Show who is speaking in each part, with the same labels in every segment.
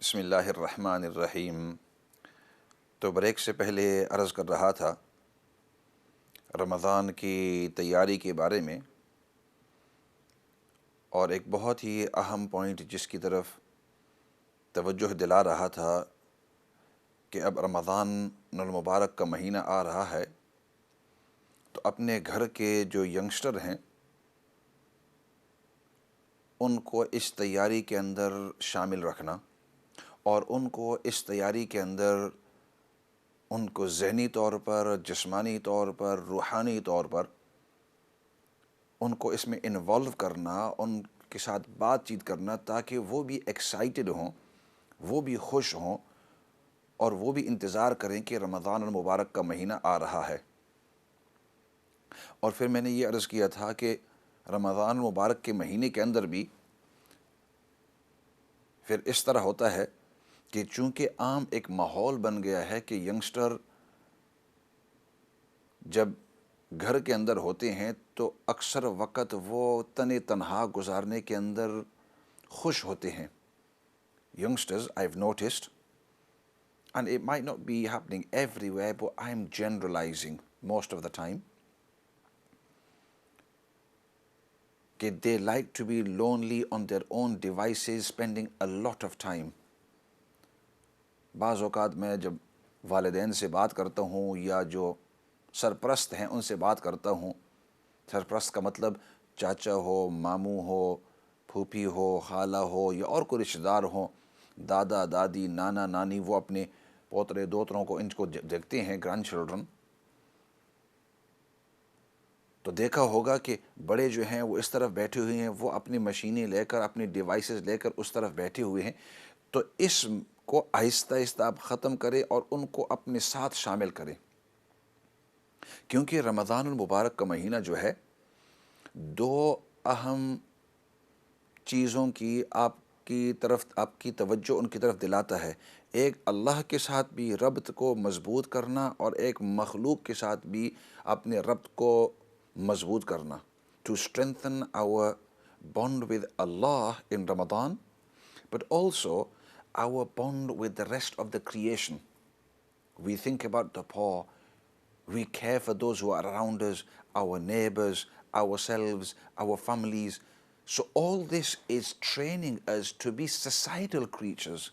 Speaker 1: بسم اللہ الرحمن الرحیم۔ تو بریک سے پہلے عرض کر رہا تھا رمضان کی تیاری کے بارے میں، اور ایک بہت ہی اہم پوائنٹ جس کی طرف توجہ دلا رہا تھا کہ اب رمضان المبارک کا مہینہ آ رہا ہے، تو اپنے گھر کے جو ینگسٹر ہیں ان کو اس تیاری کے اندر شامل رکھنا، اور ان کو اس تیاری کے اندر ان کو ذہنی طور پر، جسمانی طور پر، روحانی طور پر ان کو اس میں انوالو کرنا، ان کے ساتھ بات چیت کرنا، تاکہ وہ بھی ایکسائٹڈ ہوں، وہ بھی خوش ہوں، اور وہ بھی انتظار کریں کہ رمضان المبارک کا مہینہ آ رہا ہے۔ اور پھر میں نے یہ عرض کیا تھا کہ رمضان المبارک کے مہینے کے اندر بھی پھر اس طرح ہوتا ہے کہ چونکہ عام ایک ماحول بن گیا ہے کہ ینگسٹر جب گھر کے اندر ہوتے ہیں تو اکثر وقت وہ تنہا گزارنے کے اندر خوش ہوتے ہیں۔ Youngsters, I've noticed, and it might not be happening everywhere, but I'm generalizing most of the time, that they like to be lonely on their own devices, spending a lot of time. بعض اوقات میں جب والدین سے بات کرتا ہوں یا جو سرپرست ہیں ان سے بات کرتا ہوں، سرپرست کا مطلب چاچا ہو، ماموں ہو، پھوپھی ہو، خالہ ہو، یا اور کوئی رشتہ دار ہوں، دادا دادی، نانا نانی، وہ اپنے پوترے دوتروں کو ان کو دیکھتے ہیں، گرینڈ چلڈرن، تو دیکھا ہوگا کہ بڑے جو ہیں وہ اس طرف بیٹھے ہوئے ہیں، وہ اپنی مشینیں لے کر، اپنی ڈیوائسز لے کر اس طرف بیٹھے ہوئے ہیں۔ تو اس کو آہستہ آہستہ آپ ختم کریں اور ان کو اپنے ساتھ شامل کریں، کیونکہ رمضان المبارک کا مہینہ جو ہے دو اہم چیزوں کی آپ کی توجہ ان کی طرف دلاتا ہے۔ ایک اللہ کے ساتھ بھی ربط کو مضبوط کرنا، اور ایک مخلوق کے ساتھ بھی اپنے ربط کو مضبوط کرنا۔ To strengthen our bond with Allah in Ramadan, but also our bond with the rest of the creation. We think about the poor, we care for those who are around us, our neighbors, ourselves, our families. So all this is training us to be societal creatures.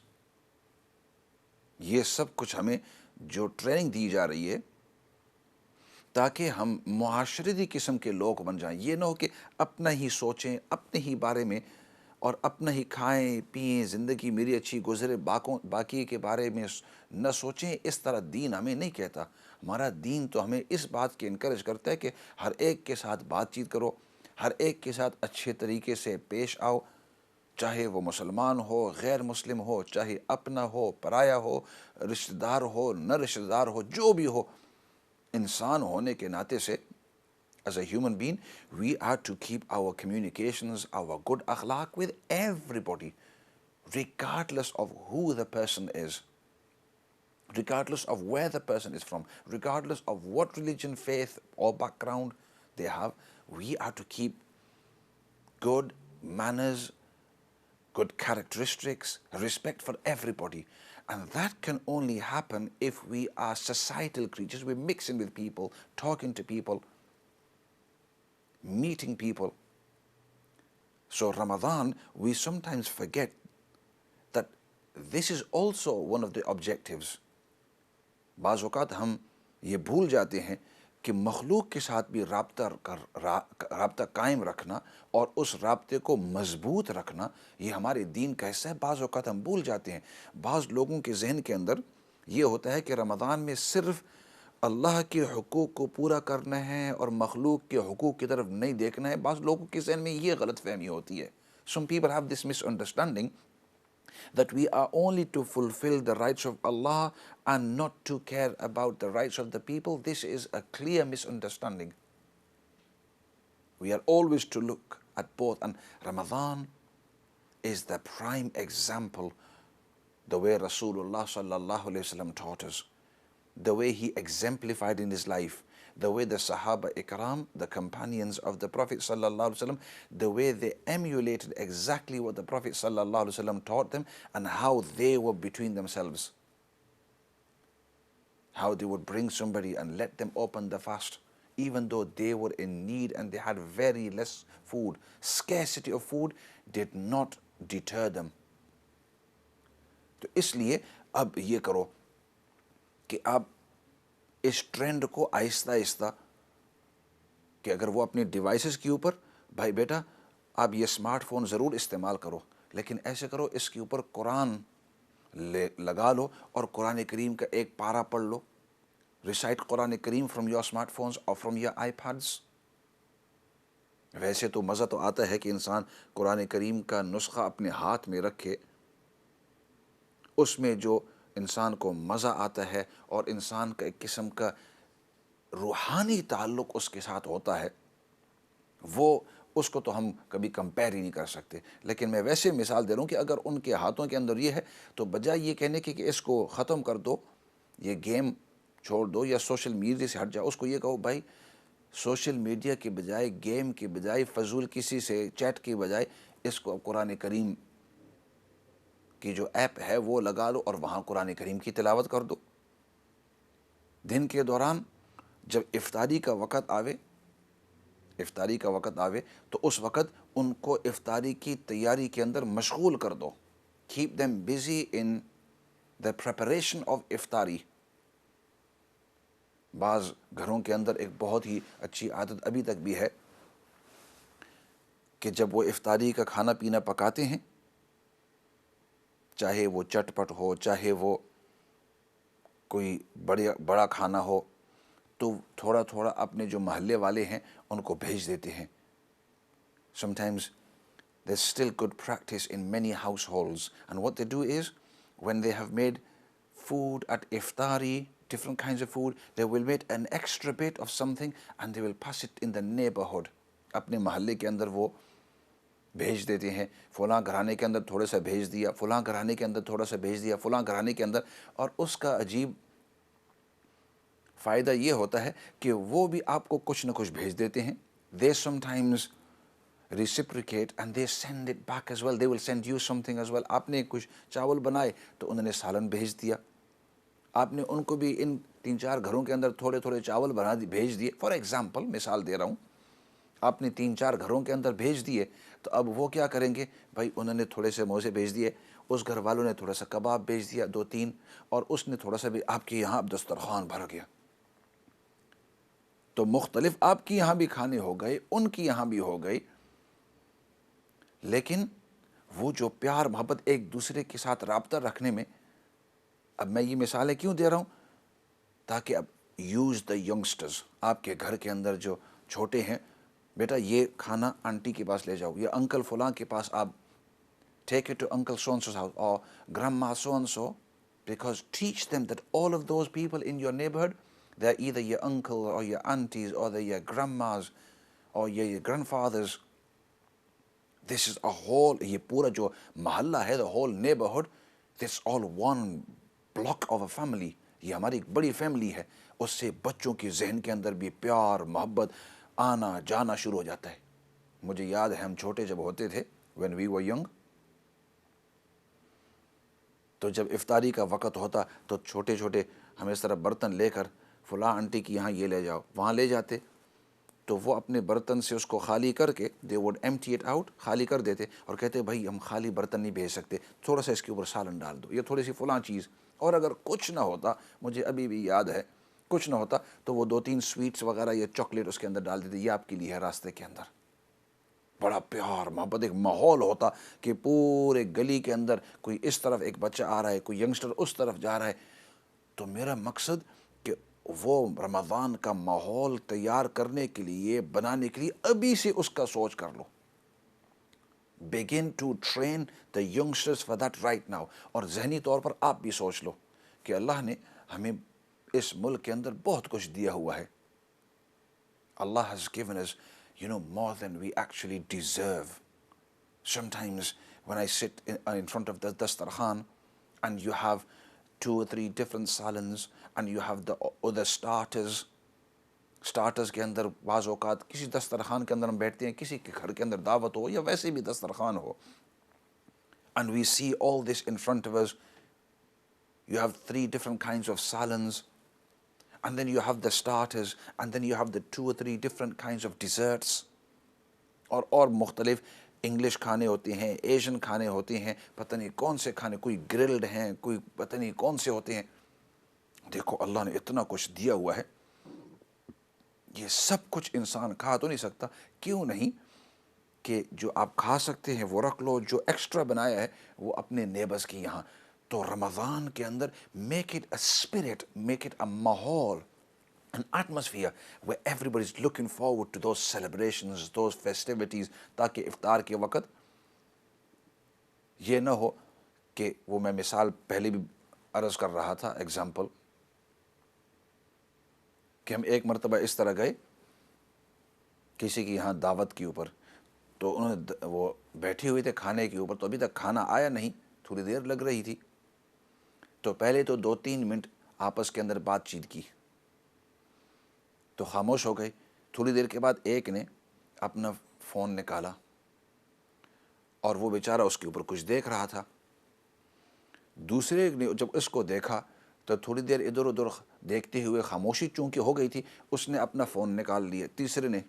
Speaker 1: یہ سب کچھ ہمیں جو training دی جا رہی ہے تاکہ ہم معاشرتی قسم کے لوگ بن جائیں۔ یہ نہ ہو کہ اپنا ہی سوچیں، اپنے ہی بارے میں، اور اپنا ہی کھائیں پئیں، زندگی میری اچھی گزرے، باقی کے بارے میں نہ سوچیں۔ اس طرح دین ہمیں نہیں کہتا۔ ہمارا دین تو ہمیں اس بات کی انکریج کرتا ہے کہ ہر ایک کے ساتھ بات چیت کرو، ہر ایک کے ساتھ اچھے طریقے سے پیش آؤ، چاہے وہ مسلمان ہو، غیر مسلم ہو، چاہے اپنا ہو، پرایا ہو، رشتہ دار ہو، نہ رشتہ دار ہو، جو بھی ہو، انسان ہونے کے ناطے سے as a human being, we are to keep our communications, our good akhlaq with everybody, regardless of who the person is, regardless of where the person is from, regardless of what religion, faith, or background they have. We are to keep good manners, good characteristics, respect for everybody. And that can only happen if we are societal creatures. We're mixing with people, talking to people, meeting people. So Ramadan, we sometimes forget that this is also one of the objectives. بعض اوقات ہم یہ بھول جاتے ہیں کہ مخلوق کے ساتھ بھی رابطہ قائم رکھنا اور اس رابطے کو مضبوط رکھنا یہ ہمارے دین کا حصہ ہے۔ بعض اوقات ہم بھول جاتے ہیں۔ بعض لوگوں کے ذہن کے اندر یہ ہوتا ہے کہ رمضان میں صرف اللہ کے حقوق کو پورا کرنا ہے اور مخلوق کے حقوق کی طرف نہیں دیکھنا ہے۔ بعض لوگوں کے ذہن میں یہ غلط فہمی ہوتی ہے۔ Some people have this misunderstanding that we are only to fulfill the rights of Allah and not to care about the rights of the people. This is a clear misunderstanding. We are always to look at both, and Ramadan is the prime example, the way Rasulullah sallallahu alayhi wa sallam taught us, the way he exemplified in his life, the way the Sahaba Ikram, the companions of the Prophet sallallahu alaihi wasallam, the way they emulated exactly what the Prophet sallallahu alaihi wasallam taught them, and how they were between themselves. How they would bring somebody and let them open the fast, even though they were in need and they had very less food. Scarcity of food did not deter them. تو اس لیے اب یہ کرو کہ آپ اس trend کو آہستہ آہستہ، کہ اگر وہ اپنے ڈیوائسز کے اوپر، بھائی بیٹا آپ یہ اسمارٹ فون ضرور استعمال کرو، لیکن ایسے کرو اس کے اوپر قرآن لگا لو اور قرآن کریم کا ایک پارہ پڑھ لو. Recite Quran Kareem from your smartphones اور فرام یور آئی پیڈس. ویسے تو مزہ تو آتا ہے کہ انسان قرآن کریم کا نسخہ اپنے ہاتھ میں رکھے، اس میں جو انسان کو مزہ آتا ہے اور انسان کا ایک قسم کا روحانی تعلق اس کے ساتھ ہوتا ہے، وہ اس کو تو ہم کبھی کمپیئر ہی نہیں کر سکتے. لیکن میں ویسے مثال دے رہا ہوں کہ اگر ان کے ہاتھوں کے اندر یہ ہے تو بجائے یہ کہنے کہ اس کو ختم کر دو، یہ گیم چھوڑ دو یا سوشل میڈیا سے ہٹ جاؤ، اس کو یہ کہو بھائی سوشل میڈیا کے بجائے، گیم کے بجائے، فضول کسی سے چیٹ کے بجائے اس کو قرآن کریم کی جو ایپ ہے وہ لگا لو اور وہاں قرآن کریم کی تلاوت کر دو. دن کے دوران جب افطاری کا وقت آوے تو اس وقت ان کو افطاری کی تیاری کے اندر مشغول کر دو. Keep them busy in the preparation of افطاری. بعض گھروں کے اندر ایک بہت ہی اچھی عادت ابھی تک بھی ہے کہ جب وہ افطاری کا کھانا پینا پکاتے ہیں، چاہے وہ چٹ پٹ ہو، چاہے وہ کوئی بڑا کھانا ہو، تو تھوڑا تھوڑا اپنے جو محلے والے ہیں ان کو بھیج دیتے ہیں. Sometimes there's still good practice in many households, and what they do is when they have made food at iftari, different kinds of food, they will make an extra bit of something and they will pass it in the neighborhood. اپنے محلے کے اندر وہ بھیج دیتے ہیں، فلاں گھرانے کے اندر تھوڑا سا بھیج دیا، فلاں گھرانے کے اندر تھوڑا سا بھیج دیا، فلاں گھرانے کے اندر. اور اس کا عجیب فائدہ یہ ہوتا ہے کہ وہ بھی آپ کو کچھ نہ کچھ بھیج دیتے ہیں. They sometimes reciprocate and they send it back as well. They will send you something as well. آپ نے کچھ چاول بنائے تو انہوں نے سالن بھیج دیا. آپ نے ان کو بھی ان 3-4 گھروں کے اندر تھوڑے تھوڑے چاول بھیج دیے. فار ایگزامپل مثال دے رہا ہوں، آپ نے 3-4 گھروں کے اندر بھیج دیے، تو اب وہ کیا کریں گے؟ بھائی انہوں نے تھوڑے سے موزے بھیج دیے، اس گھر والوں نے تھوڑا سا کباب بھیج دیا 2-3، اور اس نے تھوڑا سا بھی، آپ کے یہاں اب دسترخوان بھر گیا. تو مختلف آپ کی یہاں بھی کھانے ہو گئے، ان کی یہاں بھی ہو گئے، لیکن وہ جو پیار محبت ایک دوسرے کے ساتھ رابطہ رکھنے میں. اب میں یہ مثالیں کیوں دے رہا ہوں؟ تاکہ اب یوز دا ینگسٹرز، آپ کے گھر کے اندر جو چھوٹے ہیں، بیٹا یہ کھانا آنٹی کے پاس لے جاؤ، یا انکل فلاں کے پاس آپ take it to uncle so and so's house or grandma so and so, because teach them that all of those people in your neighborhood, they're either your uncle or your aunties or they're your grandmas or your grandfathers. This is a whole، یہ پورا جو محلہ ہے، the whole neighborhood, this all one block of a family. یہ ہماری ایک بڑی family ہے. اس سے بچوں کے ذہن کے اندر بھی پیار محبت آنا جانا شروع ہو جاتا ہے. مجھے یاد ہے ہم چھوٹے جب ہوتے تھے، when we were young، تو جب افطاری کا وقت ہوتا تو چھوٹے چھوٹے ہم اس طرح برتن لے کر فلاں آنٹی کی یہاں یہ لے جاؤ، وہاں لے جاتے، تو وہ اپنے برتن سے اس کو خالی کر کے they would empty it out، خالی کر دیتے اور کہتے بھائی ہم خالی برتن نہیں بھیج سکتے، تھوڑا سا اس کے اوپر سالن ڈال دو یا تھوڑی سی فلاں چیز. اور اگر کچھ نہ ہوتا، مجھے ابھی بھی یاد ہے، کچھ نہ ہوتا تو وہ 2-3 سویٹس وغیرہ یا چاکلیٹ اس کے اندر ڈال دیتے، یہ آپ کے لیے ہے راستے کے اندر. بڑا پیار محبت ایک ماحول ہوتا کہ پورے گلی کے اندر کوئی اس طرف ایک بچہ آ رہا ہے، کوئی ینگسٹر اس طرف جا رہا ہے. تو میرا مقصد کہ وہ رمضان کا ماحول تیار کرنے کے لیے، بنانے کے لیے ابھی سے اس کا سوچ کر لو. begin to train the youngsters for that right now. اور ذہنی طور پر آپ بھی سوچ لو کہ اللہ نے ہمیں اس ملک کے اندر بہت کچھ دیا ہوا ہے. Allah has given us, more than we actually deserve. Sometimes when I sit in front of the dastarkhan and you have 2 or 3 different salons and you have the other starters, سٹارٹرز کے اندر بعض اوقات کسی دسترخوان کے اندر ہم بیٹھتے ہیں, کسی کے گھر کے اندر دعوت ہو یا ویسے بھی دسترخوان ہو, and we see all this in front of us. You have 3 different kinds of salads, and then you have the starters, and then you have the 2 or 3 different kinds of desserts, اور مختلف English کھانے ہوتے ہیں, Asian کھانے ہوتے ہیں, پتہ نہیں کون سے کھانے, کوئی گرلڈ ہیں, کوئی پتہ نہیں کون سے ہوتے ہیں. دیکھو اللہ نے اتنا کچھ دیا ہوا ہے, یہ سب کچھ انسان کھا تو نہیں سکتا. کیوں نہیں کہ جو آپ کھا سکتے ہیں وہ رکھ لو, جو ایکسٹرا بنایا ہے وہ اپنے نیبرز کی یہاں. تو رمضان کے اندر make it a spirit, make it a ماحول, an atmosphere where everybody is looking forward to those celebrations, those festivities, تاکہ افطار کے وقت یہ نہ ہو کہ وہ میں مثال پہلے بھی عرض کر رہا تھا, ایگزامپل, کہ ہم ایک مرتبہ اس طرح گئے کسی کی یہاں دعوت کے اوپر, تو انہوں نے وہ بیٹھے ہوئے تھے کھانے کے اوپر, تو ابھی تک کھانا آیا نہیں, تھوڑی دیر لگ رہی تھی. تو پہلے تو 2-3 منٹ آپس کے اندر بات چیت کی, تو خاموش ہو گئے. تھوڑی دیر کے بعد ایک نے اپنا فون نکالا اور وہ بیچارہ اس کے اوپر کچھ دیکھ رہا تھا. دوسرے نے جب اس کو دیکھا تو تھوڑی دیر ادھر ادھر دیکھتے ہوئے خاموشی چونکہ ہو گئی تھی, اس نے اپنا فون نکال لیا. تیسرے نے,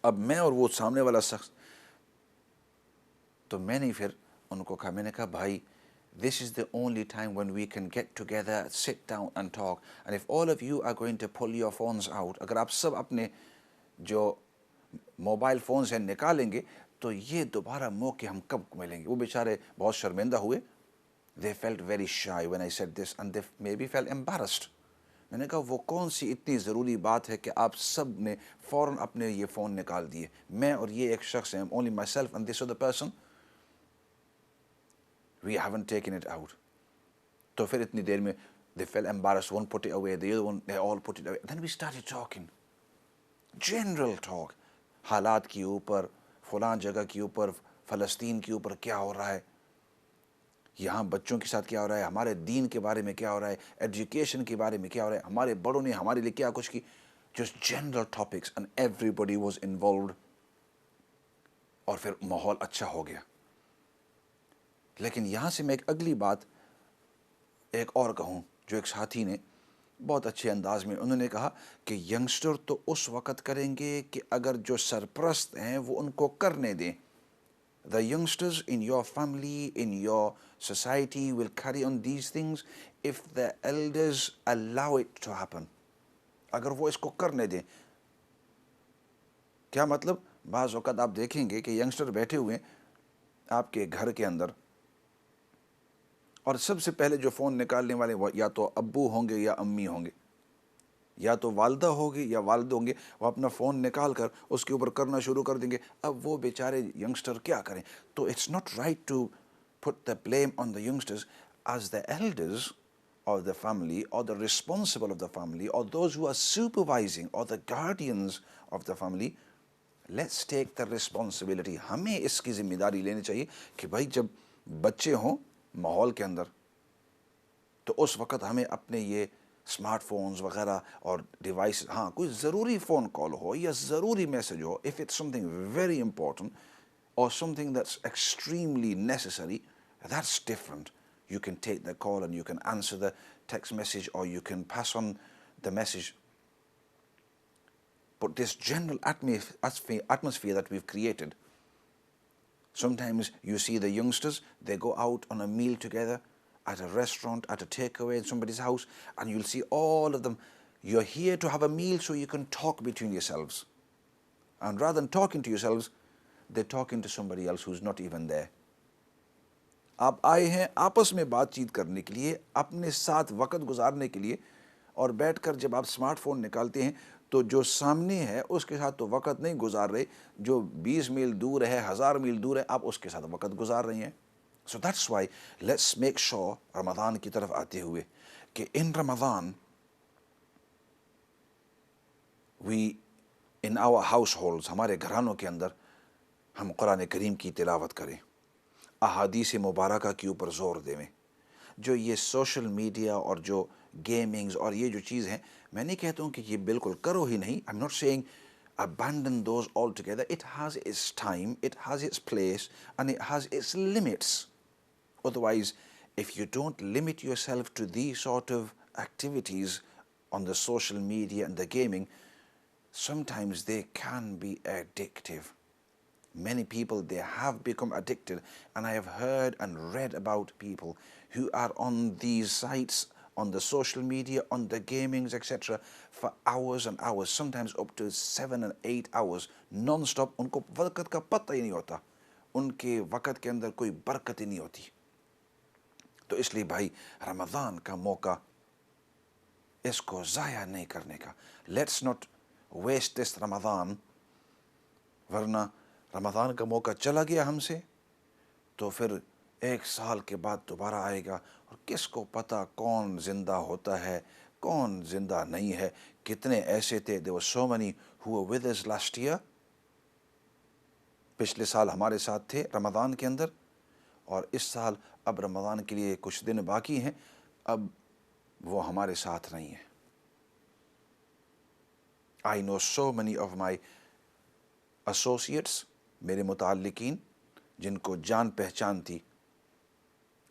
Speaker 1: اب میں اور وہ سامنے والا شخص, تو میں نے پھر ان کو کہا, میں نے کہا بھائی, this is the only time when we can get together, sit down and talk, and if all of you are going to pull your phones out, اگر آپ سب اپنے جو موبائل فونز ہیں نکالیں گے تو یہ دوبارہ موقع ہم کب ملیں گے. وہ بیچارے بہت شرمندہ ہوئے. they felt very shy when I said this and they maybe felt embarrassed. میں نے کہا وہ کون سی اتنی ضروری بات ہے کہ آپ سب نے فوراً اپنے یہ فون نکال دیے, میں اور یہ ایک شخص ہیں, only myself and this other person, we haven't taken it out. تو پھر اتنی دیر میں they felt embarrassed, one put it away, the other one, they all put it away. Then we started talking, general talk, حالات کے اوپر, فلاں جگہ کے اوپر, فلسطین کے اوپر کیا ہو رہا ہے, یہاں بچوں کے ساتھ کیا ہو رہا ہے, ہمارے دین کے بارے میں کیا ہو رہا ہے, ایجوکیشن کے بارے میں کیا ہو رہا ہے, ہمارے بڑوں نے ہمارے لیے کیا کچھ کی, just general topics, and everybody was involved. اور پھر ماحول اچھا ہو گیا. لیکن یہاں سے میں ایک اگلی بات ایک اور کہوں, جو ایک ساتھی نے بہت اچھے انداز میں انہوں نے کہا کہ ینگسٹر تو اس وقت کریں گے کہ اگر جو سرپرست ہیں وہ ان کو کرنے دیں. The youngsters in your family, in your society will carry on these things if the elders allow it to happen. اگر وہ اس کو کرنے دیں. کیا مطلب, بعض اوقات آپ دیکھیں گے کہ ینگسٹر بیٹھے ہوئے ہیں آپ کے گھر کے اندر, اور سب سے پہلے جو فون نکالنے والے یا تو ابو ہوں گے یا امی ہوں گے, یا تو والدہ ہوگی یا والد ہوں گے, وہ اپنا فون نکال کر اس کے اوپر کرنا شروع کر دیں گے. اب وہ بیچارے ینگسٹر کیا کریں. تو it's not right to put the blame on the youngsters, as the elders of the family or the responsible of the family or those who are supervising or the guardians of the family. Let's take the responsibility. ہمیں اس کی ذمہ داری لینی چاہیے کہ بھائی جب بچے ہوں ماحول کے اندر تو اس وقت ہمیں اپنے یہ اسمارٹ فونز وغیرہ اور ڈیوائس, ہاں کوئی ضروری فون کال ہو یا ضروری message who, if it's something very important or something that's extremely necessary, that's different. You can take the call and you can answer the text message or you can pass on the message. But this general atmosphere that we've created, sometimes you see the youngsters, they go out on a meal together at a restaurant, at a takeaway in somebody's house, and you'll see all of them. You're here to have a meal so you can talk between yourselves. And rather than talking to yourselves, they're talking to somebody else who's not even there. آپ آئے ہیں آپس میں بات چیت کرنے کے لیے, اپنے ساتھ وقت گزارنے کے لیے, اور بیٹھ کر جب آپ اسمارٹ فون نکالتے ہیں تو جو سامنے ہے اس کے ساتھ تو وقت نہیں گزار رہے, جو 20 میل دور ہے, 1000 میل دور ہے, آپ اس کے ساتھ وقت گزار رہی ہیں. So that's why let's make sure رمضان کی طرف آتے ہوئے کہ in Ramadan we in our households, ہمارے گھرانوں کے اندر ہم قرآن کریم کی تلاوت کریں, احادیث مبارکہ کے اوپر زور دیں. جو یہ سوشل میڈیا اور جو گیمنگز اور یہ جو چیز ہیں، میں نہیں کہتا ہوں کہ یہ بالکل کرو ہی نہیں. I'm not saying abandon those altogether. It has its time, it has its place, and it has its limits. Otherwise, if you don't limit yourself to these sort of activities on the social media and the gaming, sometimes they can be addictive. Many people, they have become addicted, and I have heard and read about people who are on these sites, on the social media, on the gamings, etc., for hours and hours, sometimes up to 7 and 8 hours, non-stop. ان کو وقت کا پتہ ہی نہیں ہوتا، ان کے وقت کے اندر کوئی برکت ہی نہیں ہوتی. تو اس لیے بھائی رمضان کا موقع اس کو ضائع نہیں کرنے کا. لیٹس ناٹ ویسٹ دس رمضان، ورنہ رمضان کا موقع چلا گیا ہم سے تو پھر 1 سال کے بعد دوبارہ آئے گا، اور کس کو پتہ کون زندہ ہوتا ہے کون زندہ نہیں ہے. کتنے ایسے تھے، there were so many who were with us last year، پچھلے سال ہمارے ساتھ تھے رمضان کے اندر، اور اس سال اب رمضان کے لیے کچھ دن باقی ہیں، اب وہ ہمارے ساتھ نہیں ہیں. I know so many of my associates، میرے متعلقین جن کو جان پہچان تھی،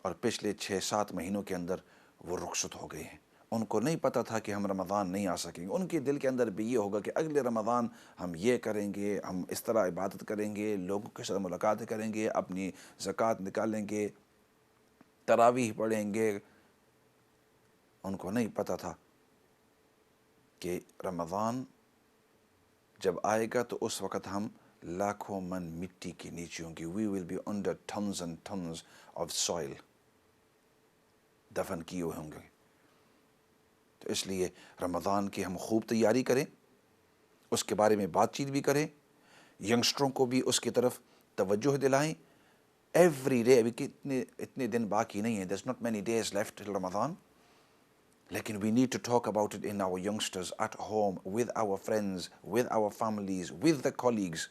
Speaker 1: اور پچھلے 6-7 مہینوں کے اندر وہ رخصت ہو گئے ہیں. ان کو نہیں پتہ تھا کہ ہم رمضان نہیں آ سکیں گے. ان کے دل کے اندر بھی یہ ہوگا کہ اگلے رمضان ہم یہ کریں گے، ہم اس طرح عبادت کریں گے، لوگوں کے ساتھ ملاقات کریں گے، اپنی زکوٰۃ نکالیں گے، تراویح پڑھیں گے. ان کو نہیں پتہ تھا کہ رمضان جب آئے گا تو اس وقت ہم لاکھوں من مٹی کے نیچے ہوں گے. We will be under tons and tons of soil, دفن کیے ہوئے ہوں گے. تو اس لیے رمضان کی ہم خوب تیاری کریں، اس کے بارے میں بات چیت بھی کریں، ینگسٹروں کو بھی اس کی طرف توجہ دلائیں. ایوری ڈے، ابھی اتنے دن باقی نہیں ہیں، there's not many days left till Ramadan، لیکن we need to talk about it in our youngsters at home, with our friends, with our families, with the colleagues.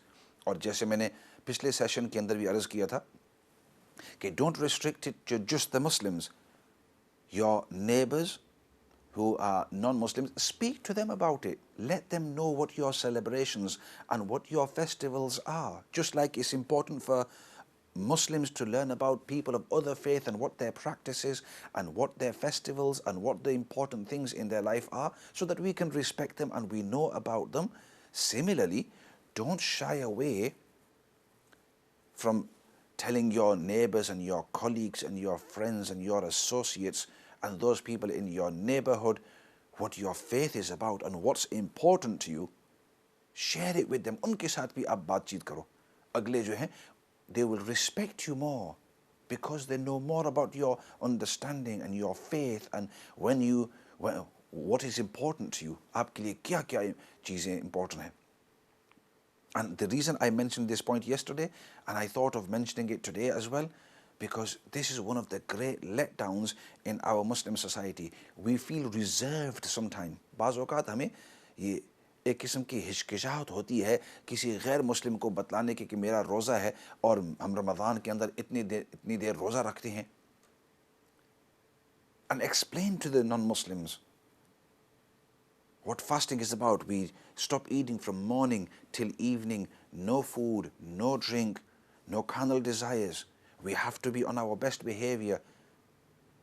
Speaker 1: اور جیسے میں نے پچھلے سیشن کے اندر بھی عرض کیا تھا کہ don't restrict it to just the Muslims. Your neighbors who are non-Muslims, speak to them about it. Let them know what your celebrations and what your festivals are. Just like it's important for Muslims to learn about people of other faith and what their practices and what their festivals and what the important things in their life are, so that we can respect them and we know about them. Similarly, don't shy away from telling your neighbors and your colleagues and your friends and your associates and those people in your neighborhood what your faith is about and what's important to you. Share it with them. ان کے ساتھ بھی آپ بات چیت کرو. اگلے جو ہیں they will respect you more because they know more about your understanding and your faith and what is important to you. آپ کے لیے کیا کیا چیزیں important ہیں. And the reason I mentioned this point yesterday, and I thought of mentioning it today as well, because this is one of the great letdowns in our Muslim society. We feel reserved sometimes. بعض اوقات ہمیں یہ ایک قسم کی ہچکچاہٹ ہوتی ہے کسی غیر مسلم کو بتلانے کی کہ میرا روزہ ہے اور ہم رمضان کے اندر اتنی دیر روزہ رکھتے ہیں. And explain to the non-Muslims what fasting is about. We stop eating from morning till evening, no food, no drink, no carnal desires. We have to be on our best behavior,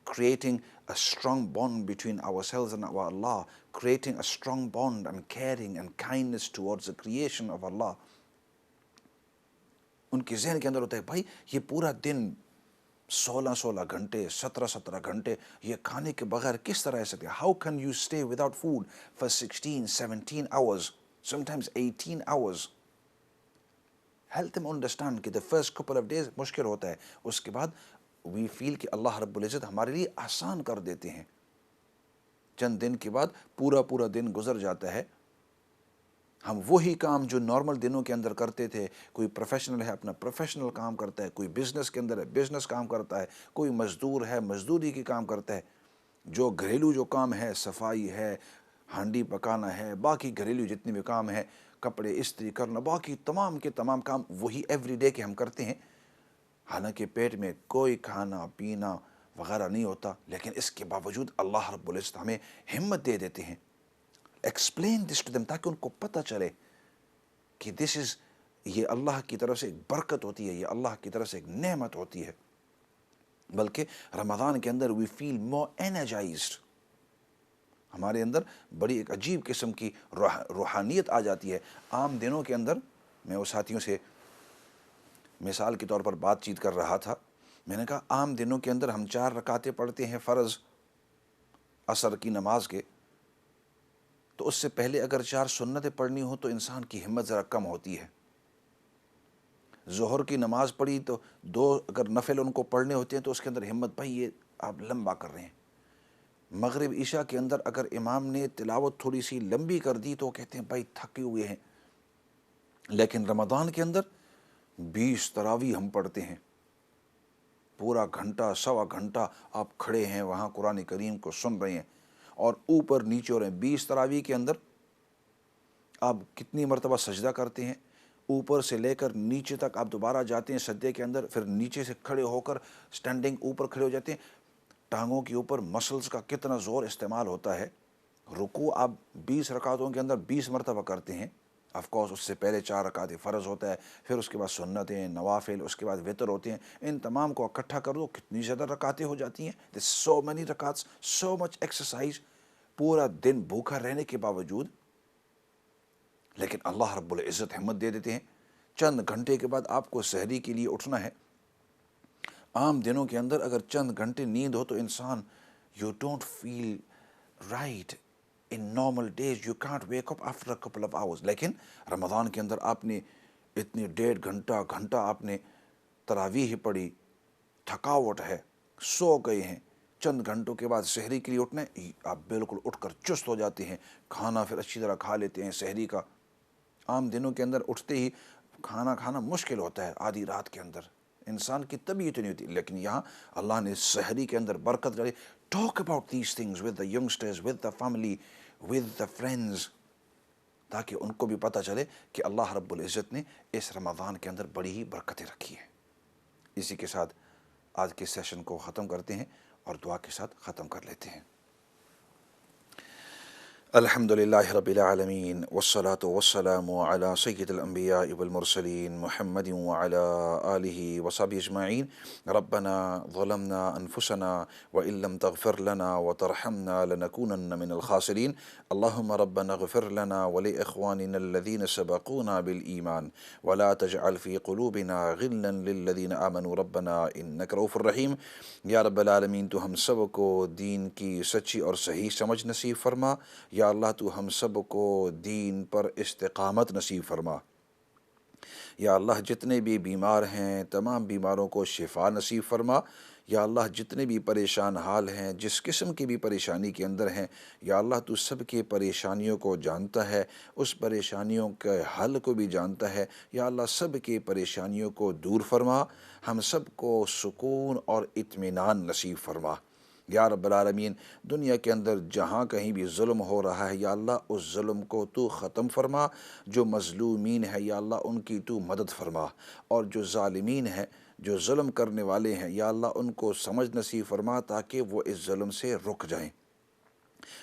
Speaker 1: creating a strong bond between ourselves and our Allah, creating a strong bond and caring and kindness towards the creation of Allah. ان کے ذہن کے اندر ہوتا ہے بھائی یہ پورا دن 16 گھنٹے 17 گھنٹے یہ کھانے کے بغیر کس طرح رہ سکتے. How can you stay without food for 16-17 hours, sometimes 18 hours? Help them understand کہ the first couple of days مشکل ہوتا ہے، اس کے بعد we feel کہ اللہ رب العزت ہمارے لیے آسان کر دیتے ہیں. چند دن کے بعد پورا دن گزر جاتا ہے، ہم وہی کام جو نارمل دنوں کے اندر کرتے تھے. کوئی پروفیشنل ہے اپنا پروفیشنل کام کرتا ہے، کوئی بزنس کے اندر ہے بزنس کام کرتا ہے، کوئی مزدور ہے مزدوری کی کام کرتا ہے. جو گھریلو جو کام ہے، صفائی ہے، ہانڈی پکانا ہے، باقی گھریلو جتنے بھی کام ہیں، کپڑے استری کرنا، باقی تمام کے تمام کام وہی ایوری ڈے کے ہم کرتے ہیں. حالانکہ پیٹ میں کوئی کھانا پینا وغیرہ نہیں ہوتا، لیکن اس کے باوجود اللہ رب العزت ہمیں ہمت دے دیتے ہیں. ایکسپلین دس ٹو دیم، تاکہ ان کو پتہ چلے کہ دس از، یہ اللہ کی طرف سے ایک برکت ہوتی ہے، یہ اللہ کی طرف سے ایک نعمت ہوتی ہے. بلکہ رمضان کے اندر وی فیل مور انرجائزڈ، ہمارے اندر بڑی ایک عجیب قسم کی روحانیت آ جاتی ہے. عام دنوں کے اندر میں وہ ساتھیوں سے مثال کے طور پر بات چیت کر رہا تھا، میں نے کہا عام دنوں کے اندر ہم 4 رکعتیں پڑھتے ہیں فرض عصر کی نماز کے، تو اس سے پہلے اگر 4 سنتیں پڑھنی ہوں تو انسان کی ہمت ذرا کم ہوتی ہے. ظہر کی نماز پڑھی تو 2 اگر نفل ان کو پڑھنے ہوتے ہیں تو اس کے اندر ہمت، بھائی یہ آپ لمبا کر رہے ہیں. مغرب عشاء کے اندر اگر امام نے تلاوت تھوڑی سی لمبی کر دی تو کہتے ہیں بھائی تھکے ہوئے ہیں. لیکن رمضان کے اندر 20 تراویح ہم پڑھتے ہیں، پورا گھنٹہ سوا گھنٹہ آپ کھڑے ہیں وہاں قرآن کریم کو سن رہے ہیں اور اوپر نیچے ہو رہے ہیں. 20 تراویح کے اندر آپ کتنی مرتبہ سجدہ کرتے ہیں، اوپر سے لے کر نیچے تک آپ دوبارہ جاتے ہیں سجدے کے اندر، پھر نیچے سے کھڑے ہو کر سٹینڈنگ اوپر کھڑے ہو جاتے ہیں. ٹانگوں کے اوپر مسلز کا کتنا زور استعمال ہوتا ہے. رکوع آپ 20 رکعتوں کے اندر 20 مرتبہ کرتے ہیں. آف کورس اس سے پہلے 4 رکعتیں فرض ہوتا ہے، پھر اس کے بعد سنتیں، نوافل، اس کے بعد وتر ہوتے ہیں. ان تمام کو اکٹھا کر دو کتنی زیادہ رکعتیں ہو جاتی ہیں. There's so many رکعت، so much exercise. پورا دن بھوکا رہنے کے باوجود لیکن اللہ رب العزت ہمت دے دیتے ہیں. چند گھنٹے کے بعد آپ کو سحری کے لیے اٹھنا ہے. عام دنوں کے اندر اگر چند گھنٹے نیند ہو تو انسان you don't feel right. In normal days you can't wake up after a couple of hours. لیکن رمضان کے اندر آپ نے اتنی 1.5 گھنٹہ آپ نے تراویح پڑھی، تھکاوٹ ہے، سو گئے ہیں، چند گھنٹوں کے بعد سحری کے لیے اٹھنا ہے، آپ بالکل اٹھ کر چست ہو جاتے ہیں. کھانا پھر اچھی طرح کھا لیتے ہیں سحری کا. عام دنوں کے اندر اٹھتے ہی کھانا کھانا مشکل ہوتا ہے، آدھی رات کے اندر انسان کی طبیعت نہیں ہوتی. لیکن یہاں اللہ نے سحری کے اندر برکت ڈالی. Talk about these things with the youngsters, with the family, with the friends, تاکہ ان کو بھی پتہ چلے کہ اللہ رب العزت نے اس رمضان کے اندر بڑی ہی برکتیں رکھی ہیں. اسی کے ساتھ آج کے سیشن کو ختم کرتے ہیں اور دعا کے ساتھ ختم کر لیتے ہیں. الحمد لله رب العالمين والصلاة والسلام على سيد الأنبياء والمرسلين محمد وعلى آله وصحبه أجمعين. ربنا ظلمنا أنفسنا وإن لم تغفر لنا وترحمنا لنكونن من الخاسرين. اللهم ربنا اغفر لنا ولإخواننا الذين سبقونا بالإيمان ولا تجعل في قلوبنا غلا للذين آمنوا ربنا إنك رؤوف رحيم. یا رب العالمین تو ہم سب کو دین کی سچی اور صحیح سمجھ نصیب فرما. یا اللہ تو ہم سب کو دین پر استقامت نصیب فرما. یا اللہ جتنے بھی بیمار ہیں تمام بیماروں کو شفا نصیب فرما. یا اللہ جتنے بھی پریشان حال ہیں، جس قسم کی بھی پریشانی کے اندر ہیں، یا اللہ تو سب کے پریشانیوں کو جانتا ہے، اس پریشانیوں کے حل کو بھی جانتا ہے. یا اللہ سب کے پریشانیوں کو دور فرما، ہم سب کو سکون اور اطمینان نصیب فرما. یا رب العالمین دنیا کے اندر جہاں کہیں بھی ظلم ہو رہا ہے یا اللہ اس ظلم کو تو ختم فرما. جو مظلومین ہے یا اللہ ان کی تو مدد فرما، اور جو ظالمین ہیں، جو ظلم کرنے والے ہیں، یا اللہ ان کو سمجھ نصیب فرما تاکہ وہ اس ظلم سے رک جائیں.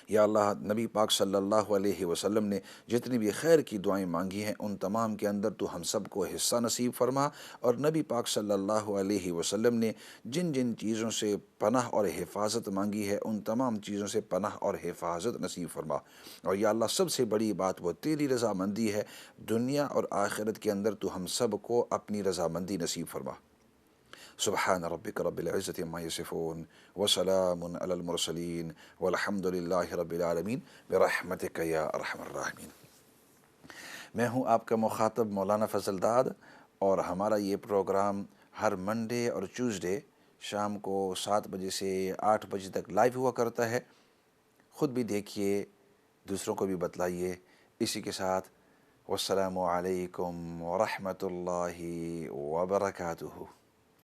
Speaker 1: یا اللہ نبی پاک صلی اللہ علیہ وسلم نے جتنی بھی خیر کی دعائیں مانگی ہیں ان تمام کے اندر تو ہم سب کو حصہ نصیب فرما. اور نبی پاک صلی اللہ علیہ وسلم نے جن جن چیزوں سے پناہ اور حفاظت مانگی ہے ان تمام چیزوں سے پناہ اور حفاظت نصیب فرما. اور یا اللہ سب سے بڑی بات وہ تیری رضامندی ہے. دنیا اور آخرت کے اندر تو ہم سب کو اپنی رضامندی نصیب فرما. سبحان ربك رب العزة عما يصفون وسلام على المرسلين والحمد لله رب العالمين برحمتك يا ارحم الراحمين. میں ہوں آپ کا مخاطب مولانا فضل داد، اور ہمارا یہ پروگرام ہر منڈے اور ٹیوزڈے شام کو 7 بجے سے 8 بجے تک لائیو ہوا کرتا ہے. خود بھی دیکھیے، دوسروں کو بھی بتلائیے. اسی کے ساتھ والسلام علیکم ورحمۃ اللہ وبرکاتہ.